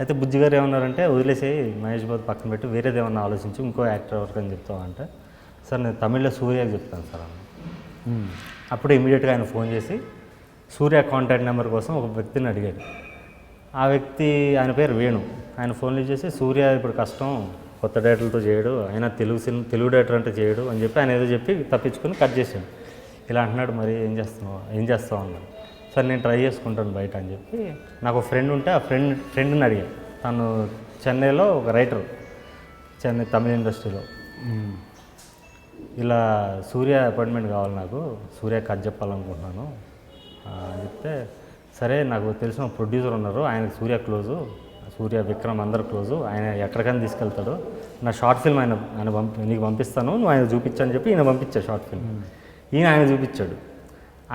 అయితే బుజ్జి గారు ఏమన్నారంటే వదిలేసి మహేష్ బాబు పక్కన పెట్టి వేరేది ఏమన్నా ఆలోచించి ఇంకో యాక్టర్ ఎవరికి అని చెప్తామంటే సార్ నేను తమిళ్లో సూర్యకి చెప్తాను సార్ అన్న. అప్పుడు ఇమీడియట్గా ఆయన ఫోన్ చేసి సూర్య కాంటాక్ట్ నెంబర్ కోసం ఒక వ్యక్తిని అడిగాడు. ఆ వ్యక్తి ఆయన పేరు వేణు. ఆయన ఫోన్లు చేసి సూర్య ఇప్పుడు కష్టం, కొత్త డేటర్లతో చేయడు, అయినా తెలుగు డేటర్ అంటే చేయడు అని చెప్పి ఆయన ఏదో చెప్పి తప్పించుకొని కట్ చేశాడు. ఇలా అంటున్నాడు, మరి ఏం చేస్తావు అన్నాడు. సరే నేను ట్రై చేసుకుంటాను బయట అని చెప్పి నాకు ఒక ఫ్రెండ్ ఉంటే ఆ ఫ్రెండ్ని అడిగాను. తను చెన్నైలో ఒక రైటర్, చెన్నై తమిళ ఇండస్ట్రీలో. ఇలా సూర్య అపాయింట్మెంట్ కావాలి, నాకు సూర్య కథ చెప్పాలనుకుంటున్నాను అని చెప్తే, సరే నాకు తెలిసిన ప్రొడ్యూసర్ ఉన్నారు, ఆయనకు సూర్య క్లోజు, సూర్య విక్రమ్ అందరు క్లోజు, ఆయన ఎక్కడికైనా తీసుకెళ్తాడు, నా షార్ట్ ఫిల్మ్ నీకు పంపిస్తాను, నువ్వు ఆయన చూపించని చెప్పి ఈయన పంపించాడు షార్ట్ ఫిల్మ్. ఆయన చూపించాడు.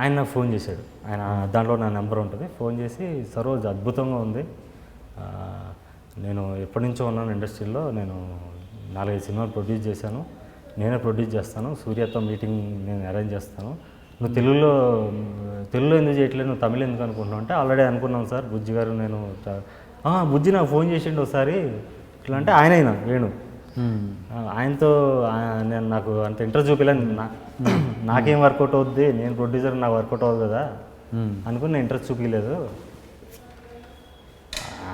ఆయన నాకు ఫోన్ చేశాడు. ఆయన దాంట్లో నా నెంబర్ ఉంటుంది. ఫోన్ చేసి సరోజ్ అద్భుతంగా ఉంది, నేను ఎప్పటి నుంచో ఉన్నాను ఇండస్ట్రీలో, నేను 4-5 సినిమాలు ప్రొడ్యూస్ చేశాను, నేనే ప్రొడ్యూస్ చేస్తాను, సూర్యతో మీటింగ్ నేను అరేంజ్ చేస్తాను, నువ్వు తెలుగులో ఎందుకు చేయట్లేదు, నువ్వు తమిళ ఎందుకు అనుకుంటున్నావు అంటే ఆల్రెడీ అనుకున్నాను సార్, బుజ్జి గారు నేను బుజ్జి నాకు ఫోన్ చేసిండు ఒకసారి ఇట్లా అంటే ఆయనైనా వేణు, ఆయనతో నేను నాకు అంత ఇంట్రెస్ట్ చూపించలేదు, నాకేం వర్కౌట్ అవుద్ది, నేను ప్రొడ్యూసర్ నాకు వర్కౌట్ అవ్వదు కదా అనుకుని నేను ఇంట్రెస్ట్ చూపించలేదు,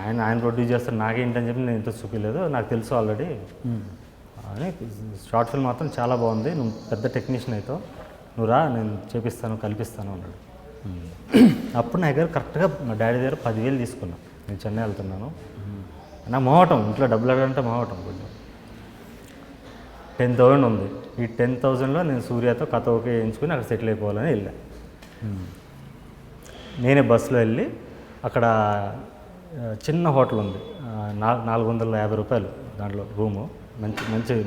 ఆయన ప్రొడ్యూస్ చేస్తాడు నాకేంటని చెప్పి నేను ఇంట్రెస్ట్ చూపించలేదు, నాకు తెలుసు ఆల్రెడీ అని. షార్ట్ ఫిల్మ్ మాత్రం చాలా బాగుంది, నువ్వు పెద్ద టెక్నీషియన్ అవుతావు, నువ్వు రా నేను చేపిస్తాను కల్పిస్తాను అన్నాడు. అప్పుడు నా దగ్గర కరెక్ట్గా మా డాడీ దగ్గర 10,000 తీసుకున్నాను. నేను చెన్నై వెళ్తున్నాను, నా మోహటం ఇంట్లో డబ్బులు అడగంటే మోహటం కొంచెం. 10,000 ఉంది. ఈ 10,000లో నేను సూర్యతో కథ ఓకే వేయించుకుని అక్కడ సెటిల్ అయిపోవాలని వెళ్ళాను. నేనే బస్సులో వెళ్ళి అక్కడ చిన్న హోటల్ ఉంది, 450 రూపాయలు దాంట్లో రూము,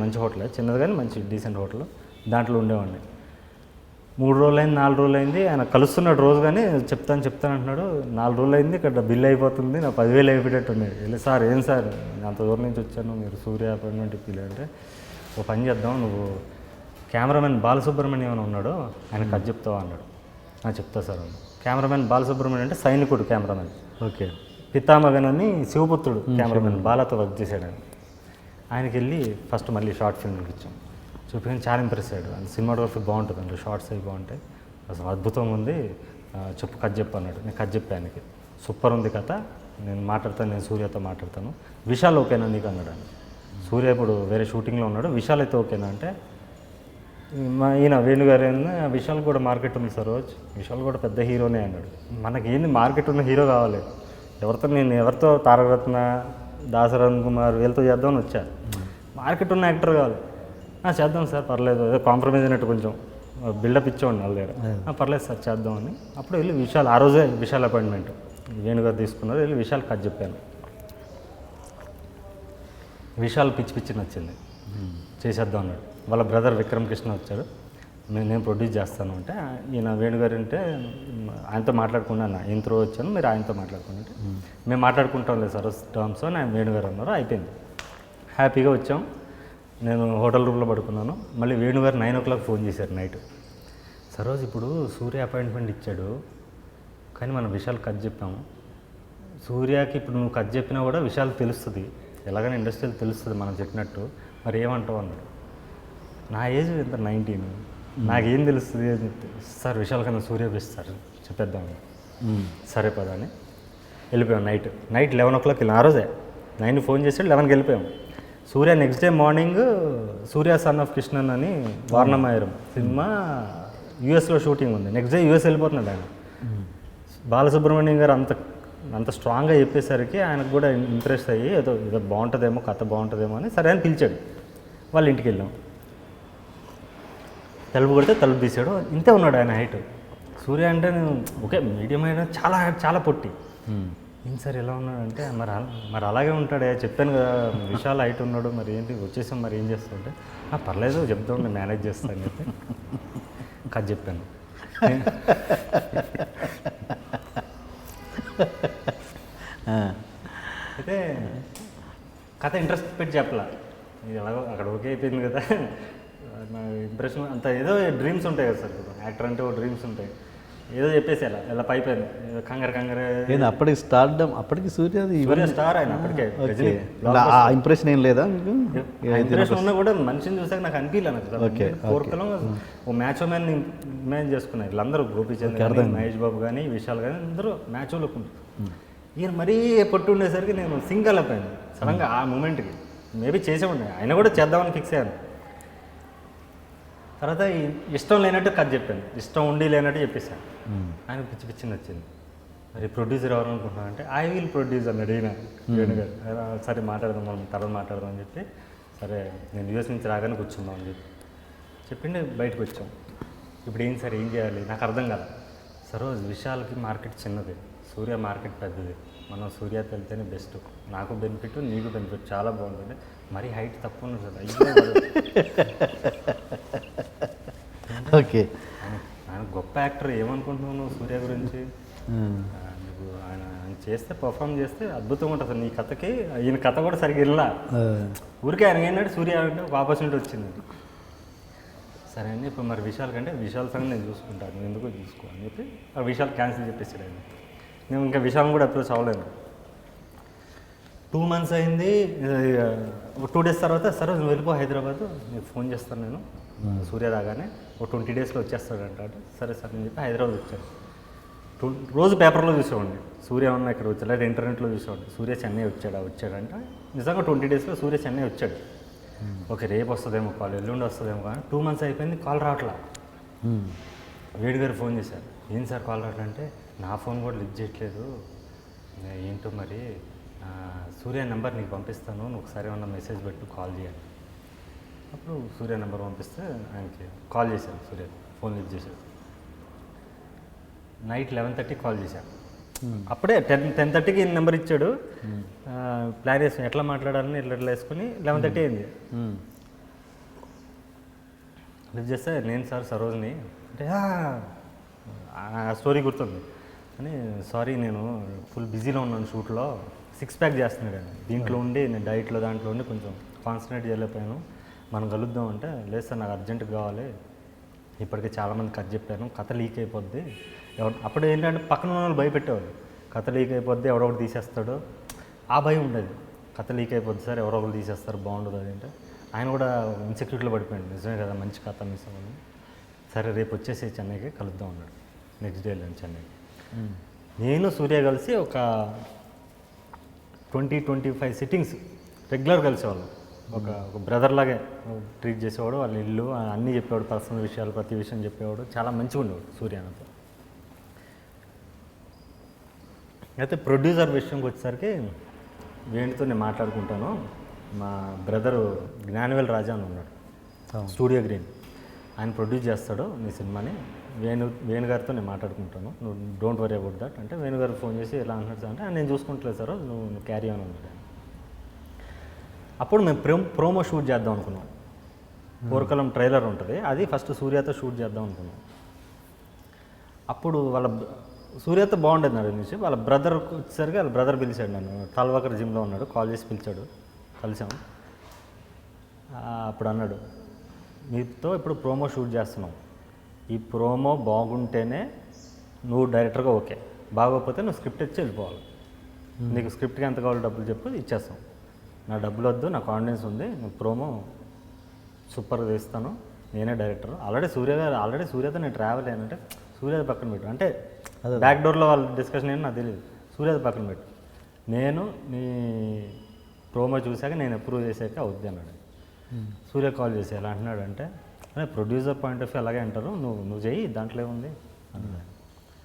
మంచి హోటలే, చిన్నది కానీ మంచి డీసెంట్ హోటల్, దాంట్లో ఉండేవాడిని. 3 రోజులైంది 4 రోజులైంది, ఆయన కలుస్తున్నాడు రోజు, కానీ చెప్తాను అంటున్నాడు. 4 రోజులైంది, ఇక్కడ బిల్ అయిపోతుంది, నా 10,000 అయిపోయేటట్టు ఉన్నాయి. వెళ్ళి సార్ ఏం సార్ అంత దూరం నుంచి వచ్చాను, మీరు సూర్య అపాయింట్మెంట్ ఇప్పిలే అంటే, ఓ పని చేద్దాం, నువ్వు కెమెరామెన్ బాలసుబ్రహ్మణ్యం అని ఉన్నాడు, ఆయన కథ చెప్తావా అన్నాడు. చెప్తా సార్ అన్న. కెమెరామెన్ బాలసుబ్రహ్మణ్యం అంటే సైనికుడు కెమెరామెన్, ఓకే, పితామగన్ అని శివపుత్రుడు కెమెరామెన్ బాలాతో వర్క్ చేశాడు ఆయన. ఆయనకి వెళ్ళి ఫస్ట్ మళ్ళీ షార్ట్ ఫిల్మ్ చూపించాం, చూపించి చాలా ఇంప్రెస్ అయ్యాడు. అండ్ సినిమాటోగ్రఫీ బాగుంటుంది, అందులో షార్ట్స్ అవి బాగుంటాయి, అసలు అద్భుతంగా ఉంది, చెప్పు కథ చెప్పు అన్నాడు. నేను కథ చెప్పి ఆయనకి, సూపర్ ఉంది కథ, నేను సూర్యతో మాట్లాడతాను, విశాల్ ఓకేనా నీకు అన్నాడు ఆయన. సూర్య ఇప్పుడు వేరే షూటింగ్లో ఉన్నాడు, విశాల్ అయితే ఓకేనా అంటే, ఈయన వేణుగారు విశాల్ కూడా మార్కెట్ ఉంది సరోజ్, విశాల్ కూడా పెద్ద హీరోనే అన్నాడు. మనకి ఏంది మార్కెట్ ఉన్న హీరో కావాలి, ఎవరితో తారకరత్న, దాసరథ్ కుమార్ వీళ్ళతో చేద్దామని వచ్చా, మార్కెట్ ఉన్న యాక్టర్ కావాలి. చేద్దాం సార్ పర్లేదు, ఏదో కాంప్రమైజ్ అయినట్టు కొంచెం బిల్డప్ ఇచ్చేవాడిని వాళ్ళ దగ్గర. పర్లేదు సార్ చేద్దామని. అప్పుడు వెళ్ళి విశాల్, ఆ రోజే విశాల్ అపాయింట్మెంట్ వేణుగారు తీసుకున్నారు, వెళ్ళి విశాల్ కథ చెప్పాను. విశాల్ పిచ్చి నచ్చింది, చేసేద్దాం అన్నాడు. వాళ్ళ బ్రదర్ విక్రమ్ కృష్ణ వచ్చాడు, నేను ప్రొడ్యూస్ చేస్తాను అంటే, ఈయన వేణుగారు అంటే ఆయనతో మాట్లాడుకున్నాను, ఈయన త్రో వచ్చాను, మీరు ఆయనతో మాట్లాడుకుంటే మేము మాట్లాడుకుంటాం లేదు సార్ టర్మ్స్ అని ఆయన వేణుగారు అన్నారు. అయిపోయింది, హ్యాపీగా వచ్చాం. నేను హోటల్ రూమ్లో పడుకున్నాను. మళ్ళీ వేణుగారు 9 o'clock ఫోన్ చేశారు నైట్. సరోజ్ ఇప్పుడు సూర్య అపాయింట్మెంట్ ఇచ్చాడు, కానీ మనం విశాల్ కథ చెప్పాము, సూర్యకి ఇప్పుడు నువ్వు కథ చెప్పినా కూడా విశాల్ తెలుస్తుంది, ఎలాగైనా ఇండస్ట్రీలో తెలుస్తుంది మనం చెప్పినట్టు, మరి ఏమంటావు అన్నాడు. నా ఏజ్ ఎంత 19, నాకేం తెలుస్తుంది అని చెప్తే, సార్ విశాల్ కన్నా సూర్య బెస్ట్ సార్ చెప్పేద్దామని. సరే పదా అని వెళ్ళిపోయాం. నైట్ 11 o'clock వెళ్ళాం. ఆ రోజే 9 ఫోన్ చేసాడు, 11కి వెళ్ళిపోయాం. Surya next day morning Surya son of Krishnan అని వారణమాయరం సినిమా యూఎస్లో షూటింగ్ ఉంది, నెక్స్ట్ డే యూఎస్ వెళ్ళిపోతున్నాడు ఆయన. బాలసుబ్రహ్మణ్యం గారు అంత స్ట్రాంగ్గా చెప్పేసరికి ఆయనకు కూడా ఇంట్రెస్ట్ అయ్యి ఏదో బాగుంటుందేమో, కథ బాగుంటుందేమో అని సరే అని పిలిచాడు. వాళ్ళ ఇంటికి వెళ్ళాం. తలుపు కొడితే తలుపు తీసాడు, ఇంతే ఉన్నాడు ఆయన హైట్. సూర్య అంటే నేను ఓకే మీడియం అయినా చాలా చాలా పొట్టి. ఏం సార్ ఎలా ఉన్నాడంటే, మరి అలాగే ఉంటాడే, చెప్పాను కదా విశాల్ హైట్ ఉన్నాడు, మరి ఏంటి వచ్చేసాం, మరి ఏం చేస్తుంటే పర్లేదు చెప్తాం, నేను మేనేజ్ చేస్తాను అని చెప్పి కథ చెప్పాను. అయితే కథ ఇంట్రెస్ట్ పెట్టి చెప్పలా, ఇది ఎలాగో అక్కడ ఓకే అయిపోయింది కదా, నా ఇంప్రెషన్ అంత ఏదో డ్రీమ్స్ ఉంటాయి కదా సార్, యాక్టర్ అంటే ఓ డ్రీమ్స్ ఉంటాయి. ఏదో చెప్పేసి ఎలా పైపోయాను కంగారు ఏంది అప్పటికి స్టార్డమ్, అప్పటికి సూర్యది సూర్య స్టార్ ఆయన అప్పటికే. ఆ ఇంప్రెషన్ ఏం లేదా మీకు? ఇంప్రెషన్ ఉన్నా కూడా మనిషిని చూసాక నాకు అనిపించలేదు. కోరికలో ఓ మ్యాచ్ మ్యాన్ ఇమాజిన్ చేసుకున్నారు వీళ్ళందరూ, గోపీచంద్ కానీ మహేష్ బాబు కానీ విశాల్ కానీ అందరూ మ్యాచ్ వాళ్ళకు ఉంటారు. ఈయన మరీ పట్టు ఉండేసరికి నేను సింగల్ అయిపోయాను సడన్గా ఆ మూమెంట్కి. మేబీ చేసే ఉండే, ఆయన కూడా చేద్దామని ఫిక్స్ అయ్యాను. తర్వాత ఇష్టం లేనట్టు కథ చెప్పాను, ఇష్టం ఉండి లేనట్టు చెప్పేశాను. ఆయన పిచ్చి పిచ్చి నచ్చింది. మరి ప్రొడ్యూసర్ ఎవరు అనుకుంటున్నాను అంటే ఐ విల్ ప్రొడ్యూస్ అన్నాడు ఈయన వేణుగారు. సరే మాట్లాడదాం, మనం తర్వాత మాట్లాడదాం అని చెప్పి, సరే నేను యూఎస్ నుంచి రాగానే కూర్చుందాం అని చెప్పిండి బయటకు వచ్చాం. ఇప్పుడు ఏం సార్ ఏం చేయాలి నాకు అర్థం కాదు. సరోజ్ విశాల్కి మార్కెట్ చిన్నది, సూర్య మార్కెట్ పెద్దది, మనం సూర్యకి వెళ్తేనే బెస్ట్, నాకు బెనిఫిట్ నీకు బెనిఫిట్, చాలా బాగుంటుంది. మరీ హైట్ తక్కువ ఉన్నది సార్. ఓకే, ఆయన గొప్ప యాక్టర్, ఏమనుకుంటున్నావు నువ్వు సూర్య గురించి? నువ్వు ఆయన చేస్తే పర్ఫామ్ చేస్తే అద్భుతంగా ఉంటుంది నీ కథకి. ఈయన కథ కూడా సరిగ్గా వెళ్ళా, ఊరికే ఆయన ఏంటంటే సూర్య అంటే ఒక ఆపర్చునిటీ వచ్చింది. సరే అండి, ఇప్పుడు మరి విశాల్ కంటే విశాల్ సంగతి నేను చూసుకుంటాను, నువ్వు ఎందుకో చూసుకో అని చెప్పి ఆ విశాల్ క్యాన్సిల్ చెప్పేసాడు ఆయన. నేను ఇంకా విశాల్ కూడా అప్రోచ్ అవ్వలేను. 2 months అయింది. 2 days తర్వాత సరే నువ్వు వెళ్ళిపో హైదరాబాద్, నీకు ఫోన్ చేస్తాను నేను సూర్య రాగానే, ఓ 20 daysలో వచ్చేస్తాడంట. సరే సార్ అని చెప్పి హైదరాబాద్ వచ్చాను. రోజు పేపర్లో చూసేవాడిని సూర్య ఉన్న ఇక్కడ వచ్చాడు, లేదా ఇంటర్నెట్లో చూసేవాడిని సూర్య చెన్నై వచ్చాడంట. నిజంగా 20 daysలో సూర్య చెన్నై వచ్చాడు. ఓకే రేపు వస్తుందేమో కాల్, ఎల్లుండి వస్తుందేమో, కానీ 2 months అయిపోయింది, కాల్ రావట్లా. వేడి గారు ఫోన్ చేశారు, ఏం సార్ కాల్ రావట్లంటే నా ఫోన్ కూడా లిఫ్ట్ చేయట్లేదు, ఏంటో మరి సూర్య నెంబర్ నీకు పంపిస్తాను, నువ్వు ఒకసారి ఏమన్నా మెసేజ్ పెట్టు కాల్ చేయాలి. అప్పుడు సూర్య నెంబర్ పంపిస్తే ఆయనకి కాల్ చేశాను. సూర్య ఫోన్ లిఫ్ట్ చేశాడు. నైట్ 11:30 కాల్ చేశాను. అప్పుడే 10:30కి నెంబర్ ఇచ్చాడు. ప్లాన్ వేసుకుని ఎట్లా మాట్లాడాలని ఇట్లా వేసుకుని 11:30 అయింది. లిఫ్ట్ చేస్తే నేను సార్ సరోజ్ని అంటే ఆ స్టోరీ గుర్తుంది అని, సారీ నేను ఫుల్ బిజీలో ఉన్నాను షూట్లో, 6 pack చేస్తున్నాడు ఆయన, దీంట్లో ఉండి నేను డైట్లో దాంట్లో ఉండి కొంచెం కాన్సన్ట్రేట్ చేయలేకపోయాను, మనం కలుద్దాం అంటే లేదు సార్ నాకు అర్జెంటుగా కావాలి, ఇప్పటికే చాలామంది కథ చెప్పాను, కథ లీక్ అయిపోద్ది. అప్పుడు ఏంటంటే పక్కన ఉన్న వాళ్ళు భయపెట్టేవాళ్ళు, కథ లీక్ అయిపోద్ది ఎవరొకరు తీసేస్తాడు, ఆ భయం ఉండేది. కథ లీక్ అయిపోద్ది సార్ ఎవరో ఒకరు తీసేస్తారు బాగుండదు అది అంటే. ఆయన కూడా ఇన్సెక్యూరిటీలో పడిపోయాడు, నిజమే కదా మంచి కథ మిస్ అవ్వాలి, సరే రేపు వచ్చేసి చెన్నైకి కలుద్దాం అన్నాడు. నెక్స్ట్ డే వెళ్ళాను చెన్నైకి. నేను సూర్య కలిసి ఒక 20-25 సిట్టింగ్స్ రెగ్యులర్ కలిసేవాళ్ళం. ఒక బ్రదర్ లాగే ట్రీట్ చేసేవాడు, వాళ్ళ ఇల్లు అన్నీ చెప్పేవాడు, పర్సనల్ విషయాలు ప్రతి విషయం చెప్పేవాడు, చాలా మంచిగా ఉండేవాడు సూర్య అన్నతో. అయితే ప్రొడ్యూసర్ విషయంకి వచ్చేసరికి వేణుతో నేను మాట్లాడుకుంటాను, మా బ్రదరు జ్ఞానవేల్ రాజా అని ఉన్నాడు, స్టూడియో గ్రీన్, ఆయన ప్రొడ్యూస్ చేస్తాడు నీ సినిమాని, వేణుగారితో నేను మాట్లాడుకుంటాను, నువ్వు డోంట్ వరీ అబౌట్ దట్ అంటే, వేణుగారు ఫోన్ చేసి ఎలా అంటున్నాడు అంటే నేను చూసుకుంటలేదు సార్, నువ్వు క్యారీ ఆన్ అన్నాడు. అప్పుడు మేము ప్రోమో షూట్ చేద్దాం అనుకున్నాం. పోర్కలం ట్రైలర్ ఉంటుంది, అది ఫస్ట్ సూర్యతో షూట్ చేద్దాం అనుకున్నాం. అప్పుడు వాళ్ళ సూర్యతో బాగుండేది నాకు నుంచి, వాళ్ళ బ్రదర్ వచ్చేసరికి వాళ్ళ బ్రదర్ పిలిచాడు నన్ను, తాల్వాకర్ జిమ్లో ఉన్నాడు, కాల్ చేసి పిలిచాడు, కలిసాము. అప్పుడు అన్నాడు, మీతో ఇప్పుడు ప్రోమో షూట్ చేస్తున్నాం, ఈ ప్రోమో బాగుంటేనే నువ్వు డైరెక్టర్గా ఓకే, బాగోకపోతే నువ్వు స్క్రిప్ట్ ఇచ్చి వెళ్ళిపోవాలి, నీకు స్క్రిప్ట్కి ఎంత కావాలో డబ్బులు చెప్పు ఇచ్చేస్తాం, నా డబ్బులు వద్దు, నా కాన్ఫిడెన్స్ ఉంది, నువ్వు ప్రోమో సూపర్గా తీస్తాను, నేనే డైరెక్టర్. ఆల్రెడీ సూర్యతో నేను ట్రావెల్ అయ్యానంటే సూర్యది పక్కన పెట్టు అంటే బ్యాక్ డోర్లో వాళ్ళ డిస్కషన్ ఏంటి నాకు తెలియదు, సూర్యది పక్కన పెట్టు, నేను నీ ప్రోమో చూశాక నేను అప్రూవ్ చేశాక అవుద్ది అన్నాడు. సూర్య కాల్ చేసి ఎలా అంటున్నాడు అంటే, ప్రొడ్యూసర్ పాయింట్ ఆఫ్ వ్యూ అలాగే అంటారు, నువ్వు చెయ్యి దాంట్లో ఏముంది అన్నాడు.